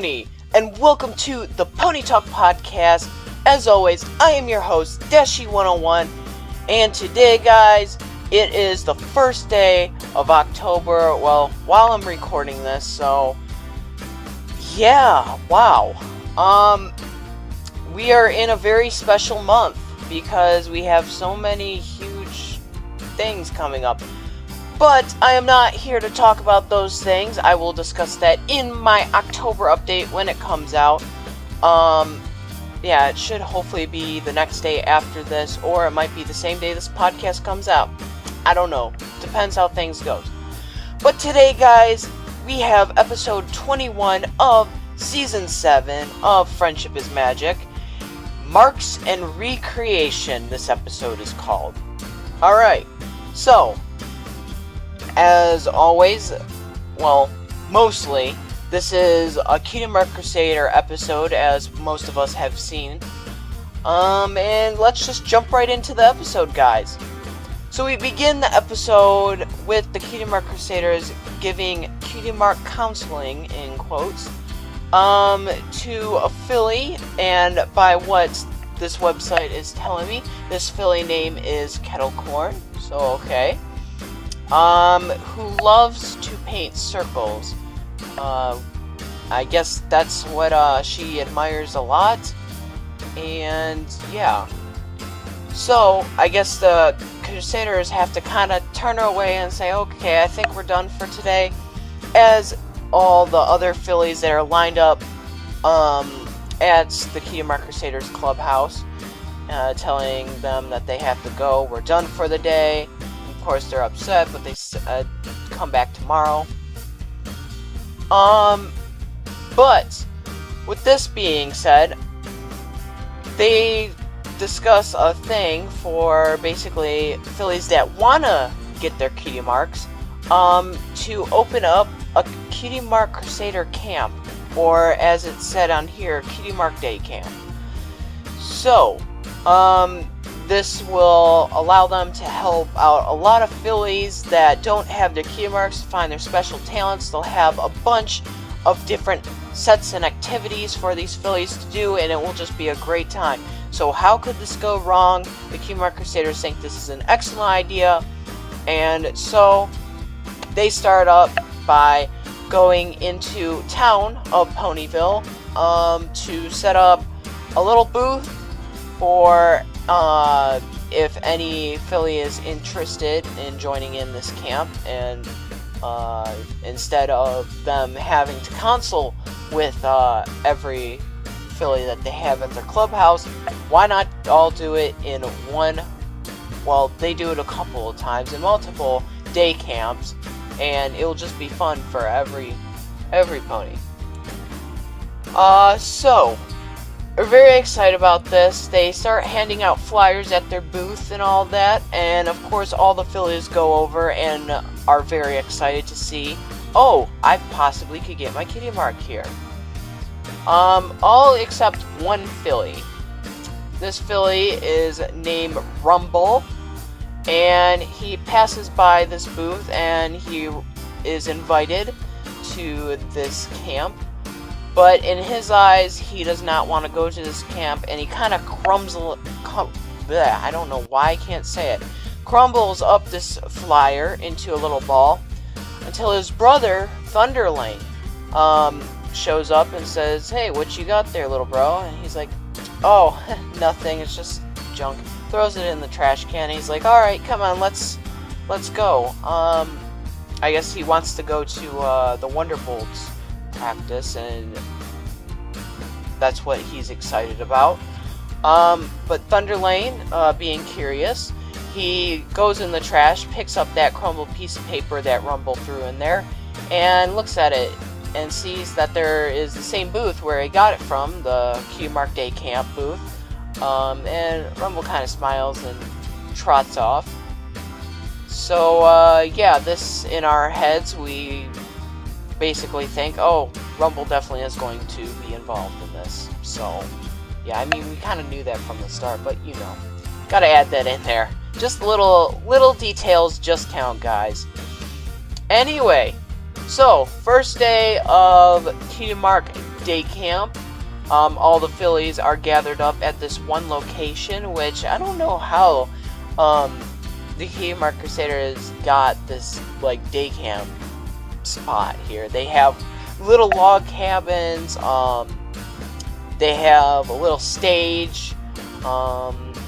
Pony, and welcome to the Pony Talk Podcast. As always, I am your host, Dashi101, and today, guys, it is the first day of October, well, while I'm recording this, so, yeah, wow. We are in a very special month, because we have so many huge things coming up. But I am not here to talk about those things. I will discuss that in my October update when it comes out. Yeah, it should hopefully be the next day after this, or it might be the same day this podcast comes out. I don't know. Depends how things go. But today, guys, we have episode 21 of Season 7 of Friendship is Magic. Marks and Recreation, this episode is called. Alright, so, as always, well, mostly, this is a Kingdom Mark Crusader episode, as most of us have seen. And let's just jump right into the episode, guys. So we begin the episode with the Kingdom Mark Crusaders giving Kingdom Mark counseling, in quotes, to a filly, and by what this website is telling me, this filly name is Kettle Corn, so okay. Who loves to paint circles. I guess that's what she admires a lot, and yeah. So, I guess the Crusaders have to kind of turn her away and say, okay, I think we're done for today, as all the other fillies that are lined up at the Kingdom Mark Crusaders clubhouse, telling them that they have to go, we're done for the day. Of course, they're upset, but they come back tomorrow. But with this being said, they discuss a thing for basically fillies that wanna get their Cutie Marks, to open up a Cutie Mark Crusader camp, or as it's said on here, Cutie Mark Day camp. So, this will allow them to help out a lot of fillies that don't have their Cutie Marks, find their special talents. They'll have a bunch of different sets and activities for these fillies to do, and it will just be a great time. So how could this go wrong? The Cutie Mark Crusaders think this is an excellent idea, and so they start up by going into town of Ponyville to set up a little booth for if any filly is interested in joining in this camp, and instead of them having to consult with every filly that they have at their clubhouse, why not all do it in one, well, they do it a couple of times in multiple day camps, and it'll just be fun for every pony. So we're very excited about this. They start handing out flyers at their booth and all that, and of course all the fillies go over and are very excited to see, oh, I possibly could get my Cutie Mark here. All except one filly. This filly is named Rumble, and he passes by this booth and he is invited to this camp. But in his eyes, he does not want to go to this camp, and he kind of I don't know why I can't say it. Crumbles up this flyer into a little ball until his brother, Thunderlane, shows up and says, hey, what you got there, little bro? And he's like, oh, nothing, it's just junk. Throws it in the trash can. He's like, alright, come on, let's go. I guess he wants to go to the Wonderbolts practice, and that's what he's excited about. But Thunderlane, being curious, he goes in the trash, picks up that crumbled piece of paper that Rumble threw in there, and looks at it and sees that there is the same booth where he got it from, the Cutie Mark Day camp booth. And Rumble kind of smiles and trots off. So yeah, this in our heads, we basically think, oh, Rumble definitely is going to be involved in this. So yeah, I mean, we kind of knew that from the start, but you know, gotta add that in there. Just little details just count, guys. Anyway, so first day of Cutie Mark day camp. All the fillies are gathered up at this one location, which I don't know how the Kingmark Crusaders got this like day camp spot here. They have little log cabins. They have a little stage.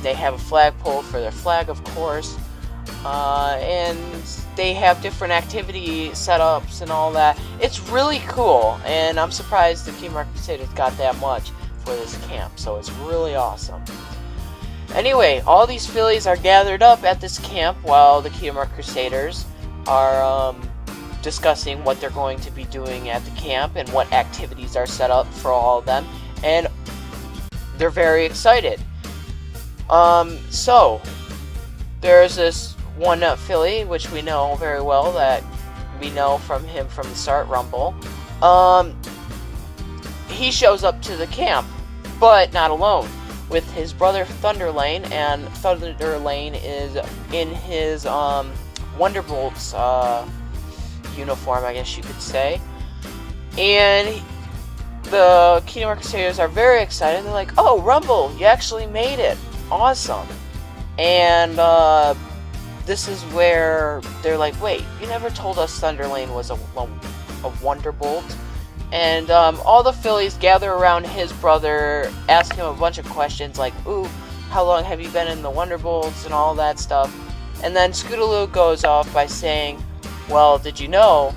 They have a flagpole for their flag, of course, and they have different activity setups and all that. It's really cool, and I'm surprised the Kingmark Crusaders got that much for this camp, so it's really awesome. Anyway, all these fillies are gathered up at this camp while the Kingmark Crusaders are discussing what they're going to be doing at the camp and what activities are set up for all of them, and they're very excited. So there's this one filly, which we know very well, that we know from him from the start, Rumble. He shows up to the camp, but not alone, with his brother Thunderlane, and Thunderlane is in his Wonderbolt's uniform, I guess you could say. And the Kingmark Crusaders are very excited. They're like, "Oh, Rumble, you actually made it! Awesome!" And this is where they're like, "Wait, you never told us Thunderlane was a Wonderbolt." And all the fillies gather around his brother, ask him a bunch of questions like, "Ooh, how long have you been in the Wonderbolts?" and all that stuff. And then Scootaloo goes off by saying, "Well, did you know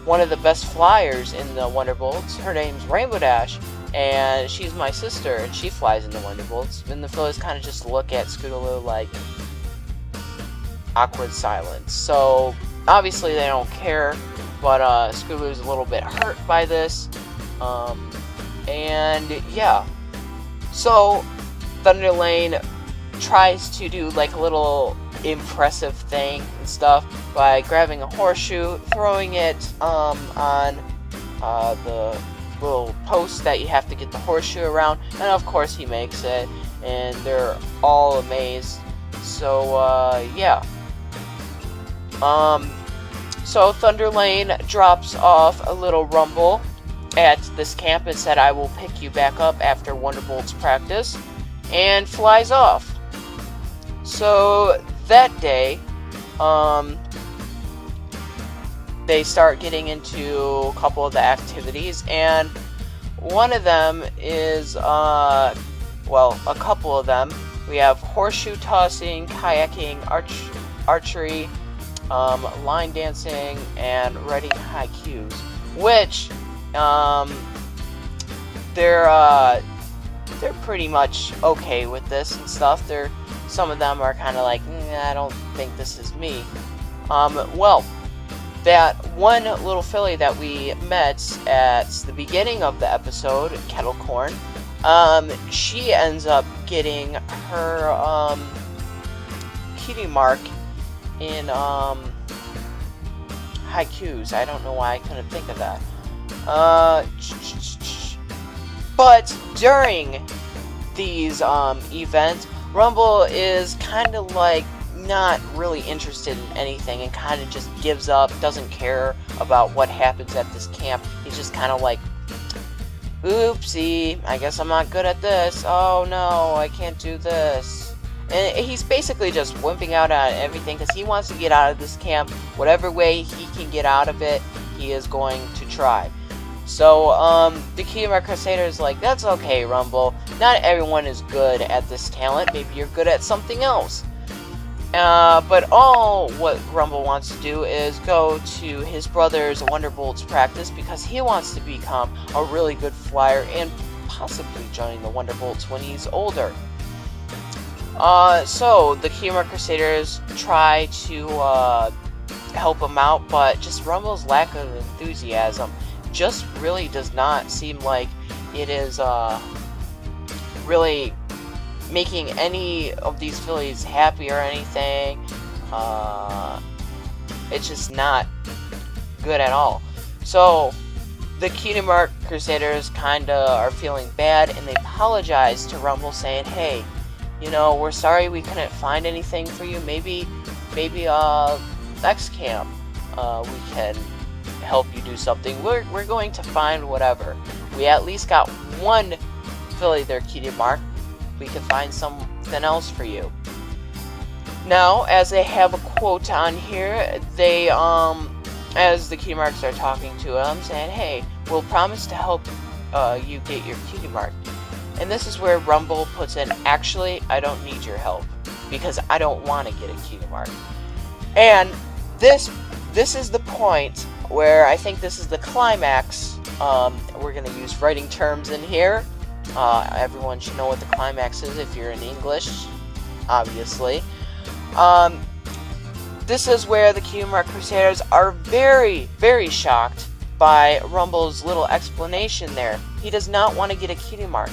one of the best flyers in the Wonderbolts, her name's Rainbow Dash, and she's my sister, and she flies in the Wonderbolts." And the fillies kind of just look at Scootaloo like awkward silence. So obviously they don't care, but Scootaloo's a little bit hurt by this. And yeah, so Thunderlane tries to do like a little impressive thing and stuff by grabbing a horseshoe, throwing it on the little post that you have to get the horseshoe around, and of course he makes it, and they're all amazed. So yeah. So Thunderlane drops off a little Rumble at this camp and said, "I will pick you back up after Wonderbolt's practice," and flies off. So that day, they start getting into a couple of the activities, and one of them is, well, a couple of them. We have horseshoe tossing, kayaking, archery, line dancing, and writing haikus, which they're pretty much okay with this and stuff. Some of them are kind of like, I don't think this is me. Well, that one little filly that we met at the beginning of the episode, Kettlecorn, she ends up getting her cutie mark in haikus. I don't know why I couldn't think of that. But during these events, Rumble is kind of like not really interested in anything and kind of just gives up, doesn't care about what happens at this camp. He's just kind of like, "Oopsie, I guess I'm not good at this. Oh no, I can't do this." And he's basically just wimping out on everything because he wants to get out of this camp. Whatever way he can get out of it, he is going to try. So, the Kingmark Crusaders like, "That's okay, Rumble. Not everyone is good at this talent. Maybe you're good at something else." But all what Rumble wants to do is go to his brother's Wonderbolt's practice because he wants to become a really good flyer and possibly join the Wonderbolts when he's older. So the Kingmark Crusaders try to help him out, but just Rumble's lack of enthusiasm just really does not seem like it is really making any of these fillies happy or anything. It's just not good at all. So the Kingmark Crusaders kinda are feeling bad, and they apologize to Rumble, saying, "Hey, you know, we're sorry we couldn't find anything for you. Maybe next camp we can help you do something. We're going to find whatever." we at least got one Philly their cutie mark. We can find something else for you. Now, as they have a quote on here, they, as the cutie marks are talking to him, saying, hey, we'll promise to help you get your cutie mark. And this is where Rumble puts in, actually, I don't need your help, because I don't want to get a cutie mark. And this is the point where I think this is the climax. We're going to use writing terms in here. Everyone should know what the climax is if you're in English, obviously. This is where the Cutie Mark Crusaders are very, very shocked by Rumble's little explanation there. He does not want to get a cutie mark.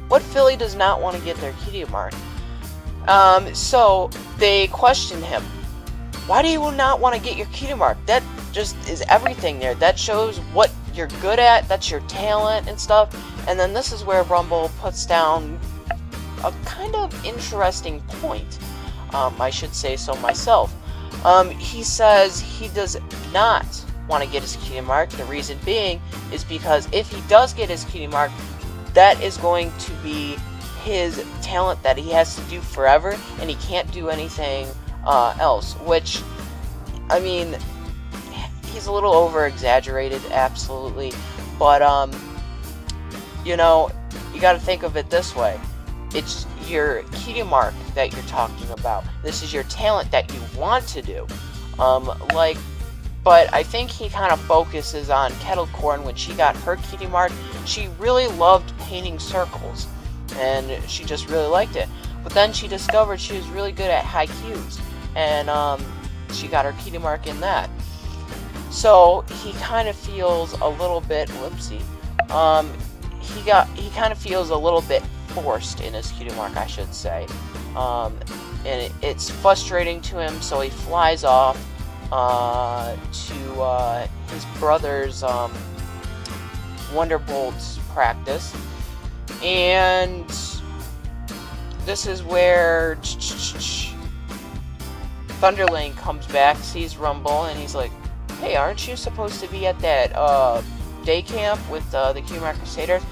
What Philly does not want to get their cutie mark? So they question him. Why do you not want to get your cutie mark? That just is everything there. That shows what you're good at. That's your talent and stuff. And then this is where Rumble puts down a kind of interesting point. I should say so myself. He says he does not want to get his cutie mark. The reason being is because if he does get his cutie mark, that is going to be his talent that he has to do forever, and he can't do anything else. Which, I mean, he's a little over exaggerated, absolutely. But you know, you got to think of it this way. It's your cutie mark that you're talking about. This is your talent that you want to do. But I think he kind of focuses on Kettle Corn. When she got her cutie mark, she really loved painting circles, and she just really liked it. But then she discovered she was really good at haikus, and she got her cutie mark in that. So he kind of feels a little bit, whoopsie. He kind of feels a little bit forced in his cutie mark, I should say. And it's frustrating to him, so he flies off to his brother's Wonderbolt's practice. And this is where Thunderlane comes back, sees Rumble, and he's like, hey, aren't you supposed to be at that day camp with the Cutie Mark Crusaders?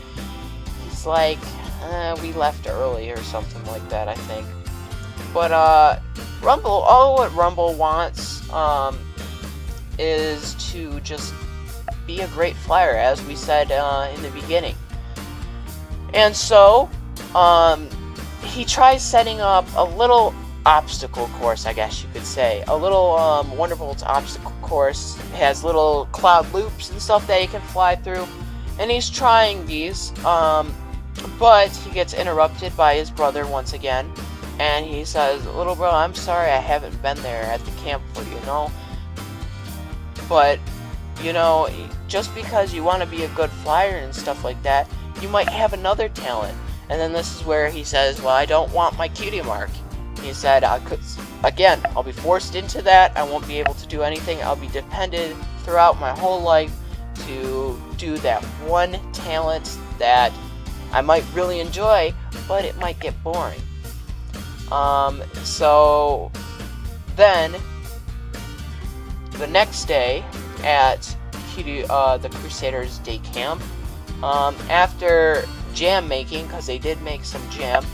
He's like, we left early or something like that, I think. But Rumble, all what Rumble wants is to just be a great flyer, as we said in the beginning. And so he tries setting up a little obstacle course, I guess you could say. A little Wonderbolt's obstacle course. It has little cloud loops and stuff that he can fly through. And he's trying these, but he gets interrupted by his brother once again. And he says, little bro, I'm sorry I haven't been there at the camp for you, know. But, you know, just because you want to be a good flyer and stuff like that, you might have another talent. And then this is where he says, well, I don't want my cutie mark. He said, I'll be forced into that. I won't be able to do anything. I'll be dependent throughout my whole life to do that one talent that I might really enjoy, but it might get boring. So then the next day at the Crusaders Day Camp, after jam making, because they did make some jam,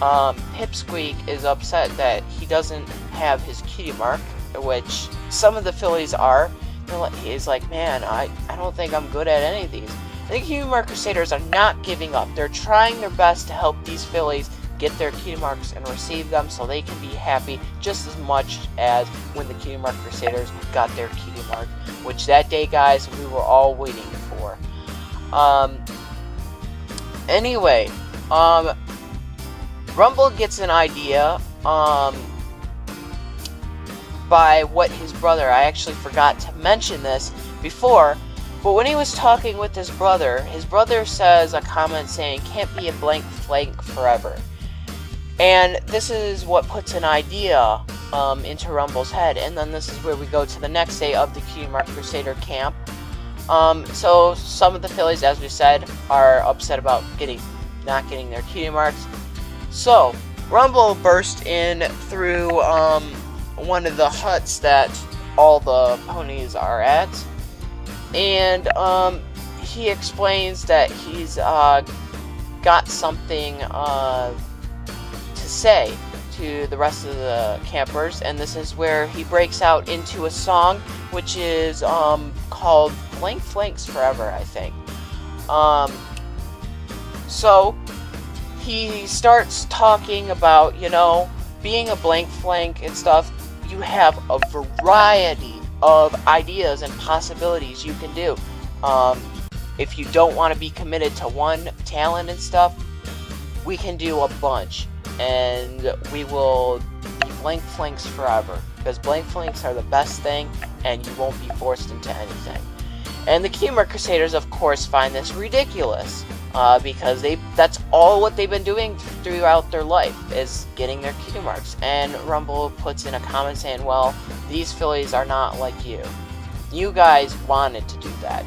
Pipsqueak is upset that he doesn't have his cutie mark, which some of the fillies are. He's like, man, I don't think I'm good at any of these. The Cutie Mark Crusaders are not giving up. They're trying their best to help these fillies get their cutie marks and receive them so they can be happy just as much as when the Cutie Mark Crusaders got their cutie mark, which that day, guys, we were all waiting for. Anyway, Rumble gets an idea by what his brother, I actually forgot to mention this before, but when he was talking with his brother says a comment saying, can't be a blank flank forever. And this is what puts an idea into Rumble's head. And then this is where we go to the next day of the Cutie Mark Crusader camp. So some of the fillies, as we said, are upset about not getting their cutie marks. So Rumble burst in through one of the huts that all the ponies are at. And he explains that he's got something to say to the rest of the campers, and this is where he breaks out into a song which is called Blank Flanks Forever, I think. So he starts talking about, being a blank flank and stuff. You have a variety of ideas and possibilities you can do. If you don't want to be committed to one talent and stuff, we can do a bunch, and we will be blank flanks forever, because blank flanks are the best thing, and you won't be forced into anything. And the Keymark Crusaders, of course, find this ridiculous, because that's all what they've been doing throughout their life, is getting their key marks. And Rumble puts in a comment saying, well, these fillies are not like you. You guys wanted to do that.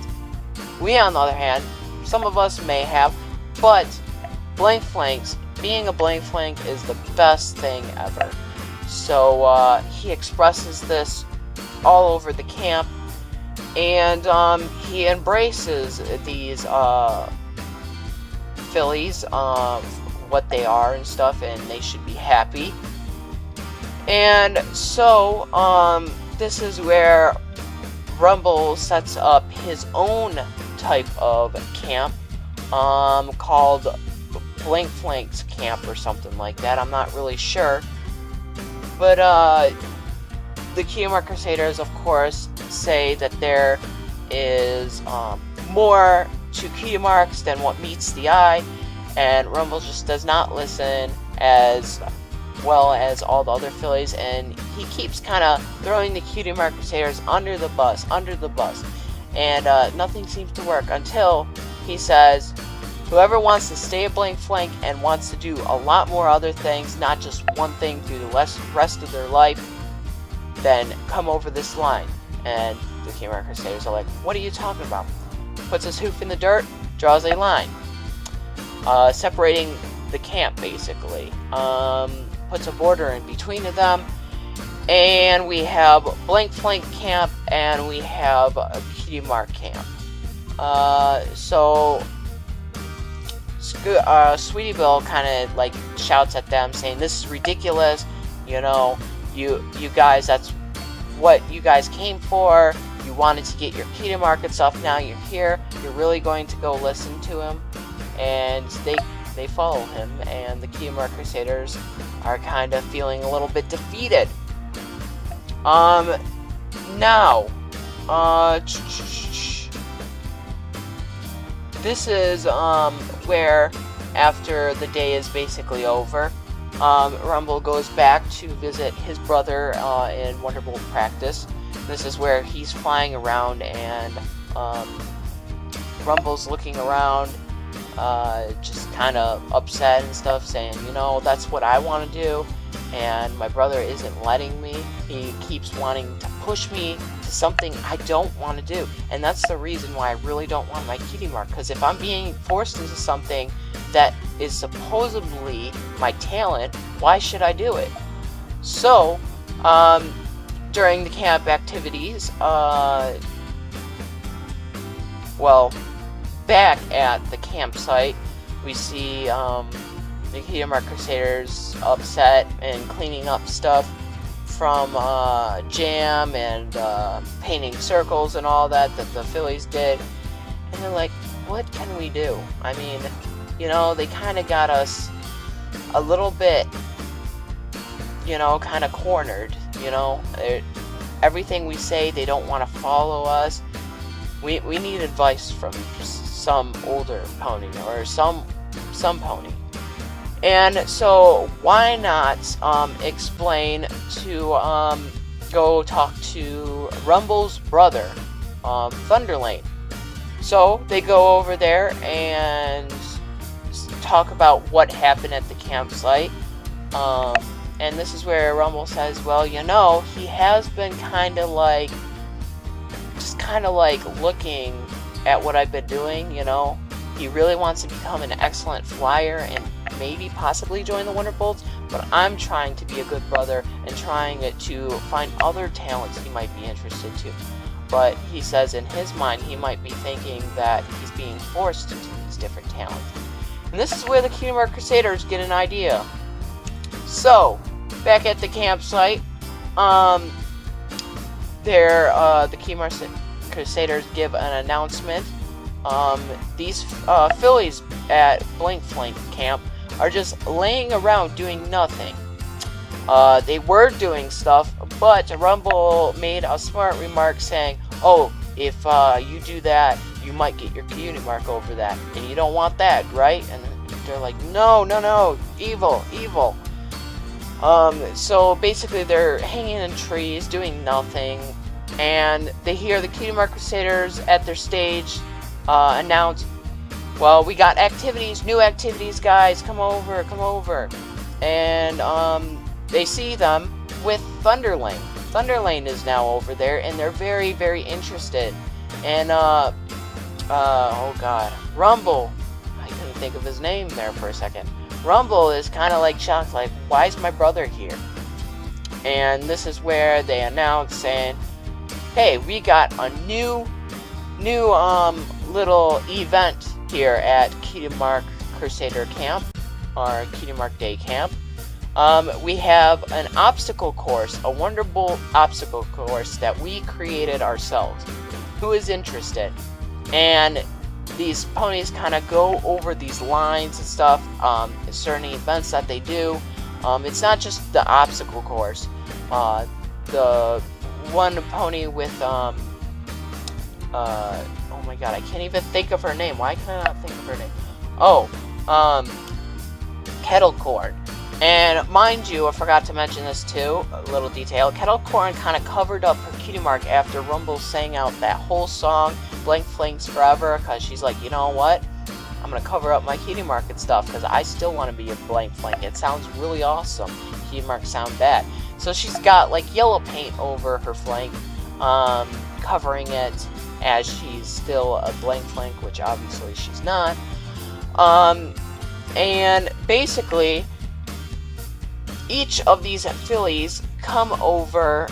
We, on the other hand, some of us may have, but blank flanks, being a blank flank is the best thing ever. So he expresses this all over the camp, and he embraces these fillies, what they are and stuff, and they should be happy. And so this is where Rumble sets up his own type of camp, called Blank Flanks Camp or something like that. I'm not really sure. But the Keymark Crusaders, of course, say that there is more to Keymarks than what meets the eye, and Rumble just does not listen as well as all the other fillies, and he keeps kind of throwing the Keymark Crusaders under the bus, and nothing seems to work until he says, whoever wants to stay a blank flank and wants to do a lot more other things, not just one thing through the rest of their life, then come over this line. And the Keymark Crusaders are like, what are you talking about? Puts his hoof in the dirt, draws a line, separating the camp, basically. Puts a border in between of them, and we have Blank Flank Camp, and we have a Keymark Camp. So Sweetie Bill kind of like shouts at them, saying, "This is ridiculous. You guys, that's what you guys came for. You wanted to get your Keymark and stuff. Now you're here. You're really going to go listen to him?" And they follow him, and the Keymark Crusaders are kind of feeling a little bit defeated. Now, this is where, after the day is basically over, Rumble goes back to visit his brother in Wonderbolt practice. This is where he's flying around, and Rumble's looking around, just kind of upset and stuff, saying, that's what I want to do, and my brother isn't letting me. He keeps wanting to push me to something I don't want to do, and that's the reason why I really don't want my Keymark, because if I'm being forced into something that is supposedly my talent, why should I do it? So, during the camp activities, back at the campsite, we see the Keymark Crusaders upset and cleaning up stuff from jam and painting circles and all that the fillies did. And they're like, what can we do? I mean, they kind of got us a little bit, kind of cornered. Everything we say, they don't want to follow us. We need advice from some older pony, or some pony. And so why not explain to go talk to Rumble's brother, Thunderlane. So they go over there and talk about what happened at the campsite. And this is where Rumble says, well, he has been kind of like looking at what I've been doing, He really wants to become an excellent flyer and maybe possibly join the Wonderbolts, but I'm trying to be a good brother and trying to find other talents he might be interested to. but he says in his mind he might be thinking that he's being forced into these different talents. And this is where the Cutie Mark Crusaders get an idea. So, back at the campsite, the Cutie Mark Crusaders give an announcement. These fillies at Blink Flank Camp are just laying around doing nothing. They were doing stuff, but Rumble made a smart remark saying, "Oh, if you do that, you might get your Cutie Mark over that, and you don't want that, right?" And they're like, "No, no, no, evil, evil." So basically they're hanging in trees, doing nothing, and they hear the Cutie Mark Crusaders at their stage announce, "Well, we got activities, new activities, guys, come over, come over." And they see them with Thunderlane. Thunderlane is now over there, and they're very, very interested. And, oh god, Rumble, I couldn't think of his name there for a second. Rumble is kind of like shocked, like, why is my brother here? And this is where they announce saying, "Hey, we got a new little event here at Cutie Mark Crusader Camp, or Cutie Mark Day Camp. We have an obstacle course, a wonderful obstacle course that we created ourselves. Who is interested?" And these ponies kind of go over these lines and stuff, certain events that they do. It's not just the obstacle course. The one pony with, oh my god, I can't even think of her name. Why can I not think of her name? Oh, Kettle Corn. And mind you, I forgot to mention this too, a little detail. Kettle Corn kind of covered up her Cutie Mark after Rumble sang out that whole song, Blank Flanks Forever, because she's like, you know what? I'm going to cover up my Cutie Mark and stuff, because I still want to be a Blank Flank. It sounds really awesome. Cutie Marks sound bad. So she's got like yellow paint over her flank, covering it as she's still a Blank Flank, which obviously she's not. And basically, each of these fillies come over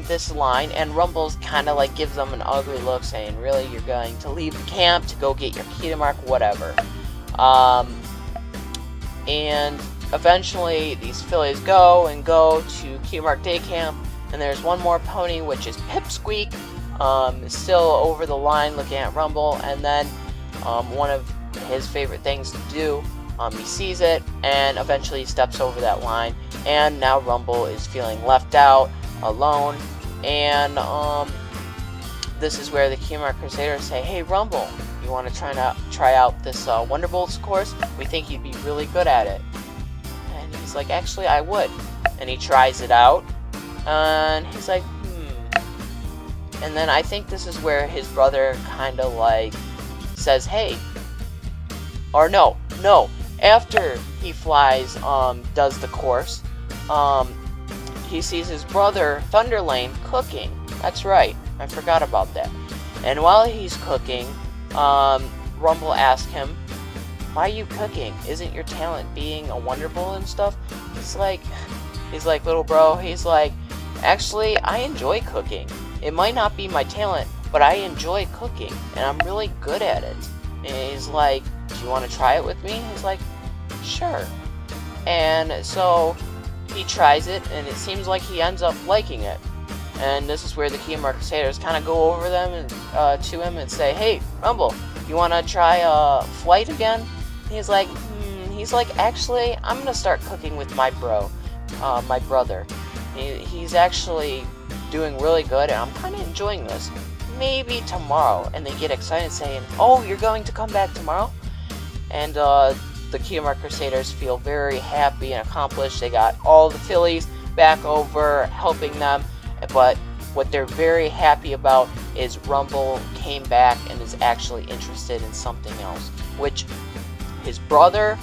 this line, and Rumble's kind of like gives them an ugly look, saying, "Really, you're going to leave the camp to go get your Cutie Mark, whatever." And eventually these fillies go to Cutie Mark Day Camp, and there's one more pony, which is Pipsqueak, still over the line looking at Rumble, and then one of his favorite things to do, he sees it, and eventually steps over that line, and now Rumble is feeling left out, alone, and this is where the Cutie Mark Crusaders say, "Hey Rumble, you want to try out this Wonderbolts course? We think you'd be really good at it." And he's like, "Actually, I would." And he tries it out, and he's like, And then I think this is where his brother kind of like says, "Hey," or no, after he flies, does the course, he sees his brother Thunderlane cooking. That's right, I forgot about that. And while he's cooking, Rumble asks him, "Why are you cooking? Isn't your talent being a Wonderbolt and stuff?" He's like, "Little bro," he's like, "Actually, I enjoy cooking. It might not be my talent, but I enjoy cooking, and I'm really good at it." And he's like, "Do you want to try it with me?" He's like, "Sure." And so he tries it, and it seems like he ends up liking it. And this is where the Cutie Mark Crusaders kind of go over them and to him and say, "Hey, Rumble, you want to try flight again?" And he's like, "Actually, I'm gonna start cooking with my brother. He's actually doing really good, and I'm kind of enjoying this. Maybe tomorrow." And they get excited, saying, "Oh, you're going to come back tomorrow?" And the Cutie Mark Crusaders feel very happy and accomplished. They got all the fillies back over, helping them. But what they're very happy about is Rumble came back and is actually interested in something else, which his brother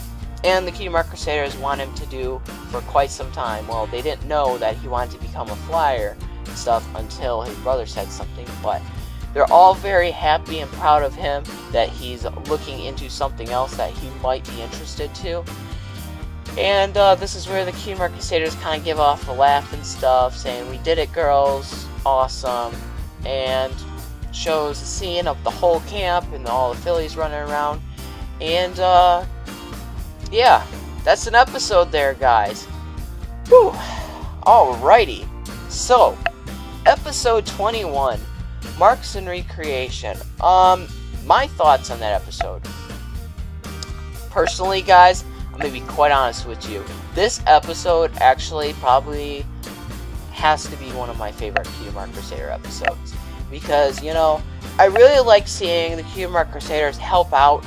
and the Cutie Mark Crusaders want him to do for quite some time. Well, they didn't know that he wanted to become a flyer and stuff until his brother said something, but they're all very happy and proud of him that he's looking into something else that he might be interested to. And this is where the Cutie Mark Crusaders kind of give off a laugh and stuff, saying, "We did it, girls, awesome." And shows a scene of the whole camp and all the fillies running around. And, yeah, that's an episode there, guys. Whew. Alrighty. So, episode 21, Marks and Recreation. My thoughts on that episode. Personally, guys, I'm going to be quite honest with you. This episode actually probably has to be one of my favorite Cutie Mark Crusader episodes. Because, you know, I really like seeing the Cutie Mark Crusaders help out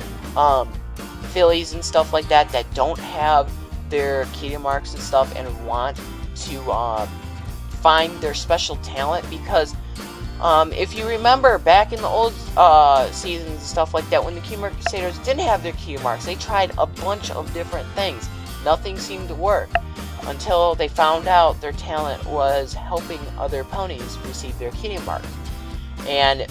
fillies and stuff like that don't have their Cutie Marks and stuff and want to find their special talent. Because if you remember back in the old seasons and stuff like that, when the Cutie Mark Crusaders didn't have their Cutie Marks, they tried a bunch of different things. Nothing seemed to work until they found out their talent was helping other ponies receive their Cutie Marks. And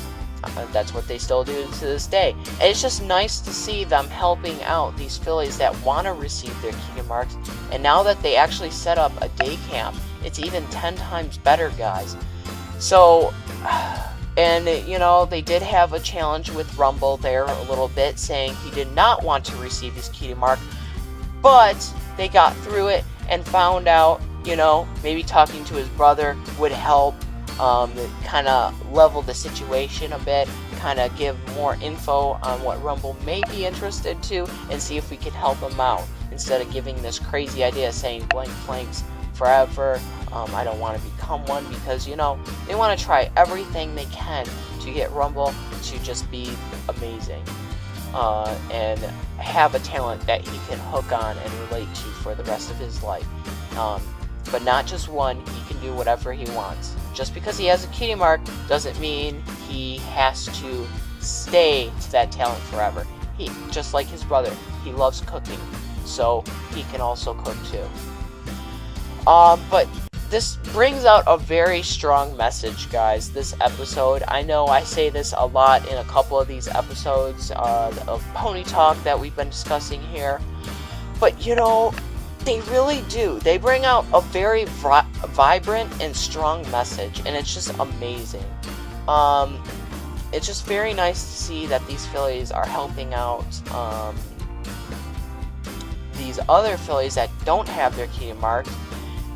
that's what they still do to this day. And it's just nice to see them helping out these fillies that want to receive their Cutie Marks. And now that they actually set up a day camp, it's even 10 times better, guys. So, and you know, they did have a challenge with Rumble there a little bit, saying he did not want to receive his Cutie Mark, but they got through it and found out, you know, maybe talking to his brother would help kind of level the situation a bit, kind of give more info on what Rumble may be interested to, and see if we could help him out, instead of giving this crazy idea saying blank flanks forever. I don't want to become one, because, you know, they want to try everything they can to get Rumble to just be amazing and have a talent that he can hook on and relate to for the rest of his life. But not just one, he can do whatever he wants. Just because he has a Cutie Mark doesn't mean he has to stay to that talent forever. He, just like his brother, he loves cooking, so he can also cook too. But this brings out a very strong message, guys, this episode. I know I say this a lot in a couple of these episodes of Pony Talk that we've been discussing here. But, you know, they really do. They bring out a very vibrant and strong message, and it's just amazing. It's just very nice to see that these fillies are helping out these other fillies that don't have their Cutie Marks,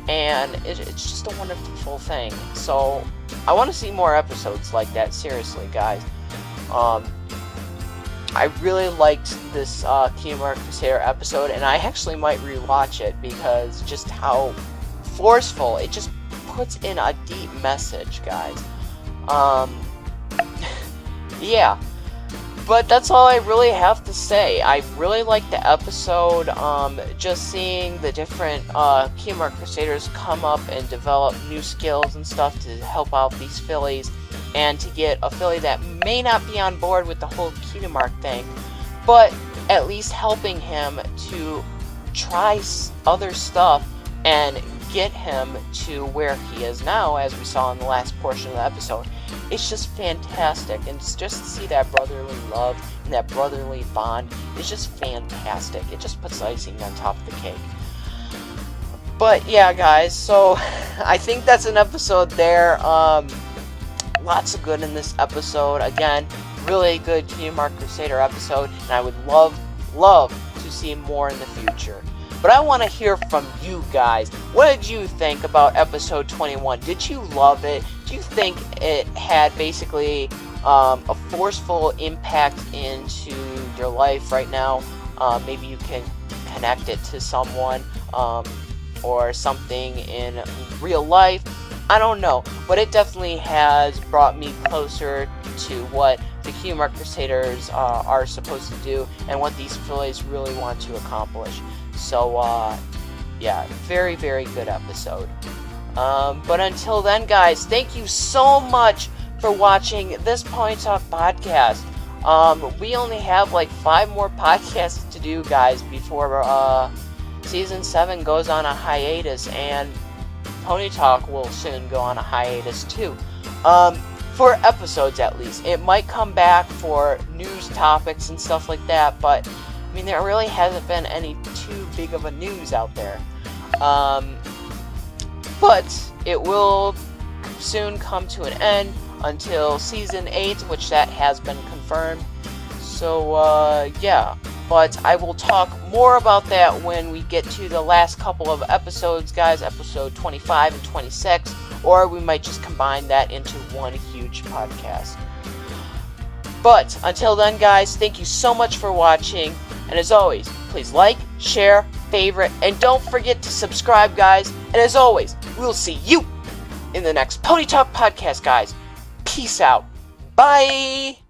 and it's just a wonderful thing. So I want to see more episodes like that, seriously, guys. I really liked this Cutie Mark Crusader episode, and I actually might rewatch it because just how forceful it just puts in a deep message, guys. Yeah, but that's all I really have to say. I really liked the episode. Just seeing the different Cutie Mark Crusaders come up and develop new skills and stuff to help out these fillies. And to get a filly that may not be on board with the whole Cutie Mark thing, but at least helping him to try other stuff and get him to where he is now, as we saw in the last portion of the episode. It's just fantastic, and just to see that brotherly love and that brotherly bond is just fantastic. It just puts icing on top of the cake. But yeah, guys, so I think that's an episode there. Lots of good in this episode. Again, really good Cutie Mark Crusader episode, and I would love to see more in the future. But I want to hear from you guys. What did you think about episode 21? Did you love it? Do you think it had basically a forceful impact into your life right now? Maybe you can connect it to someone or something in real life. I don't know, but it definitely has brought me closer to what the Cutie Mark Crusaders are supposed to do and what these fillies really want to accomplish. So, yeah, very, very good episode. But until then, guys, thank you so much for watching this Pony Talk podcast. We only have like 5 more podcasts to do, guys, before Season 7 goes on a hiatus, and Pony Talk will soon go on a hiatus too. For episodes at least. It might come back for news topics and stuff like that, but I mean, there really hasn't been any too big of a news out there. But it will soon come to an end. until season 8, which that has been confirmed. So, yeah. But I will talk more about that when we get to the last couple of episodes, guys, episode 25 and 26, or we might just combine that into one huge podcast. But until then, guys, thank you so much for watching, and as always, please like, share, favorite, and don't forget to subscribe, guys, and as always, we'll see you in the next Pony Talk podcast, guys. Peace out. Bye!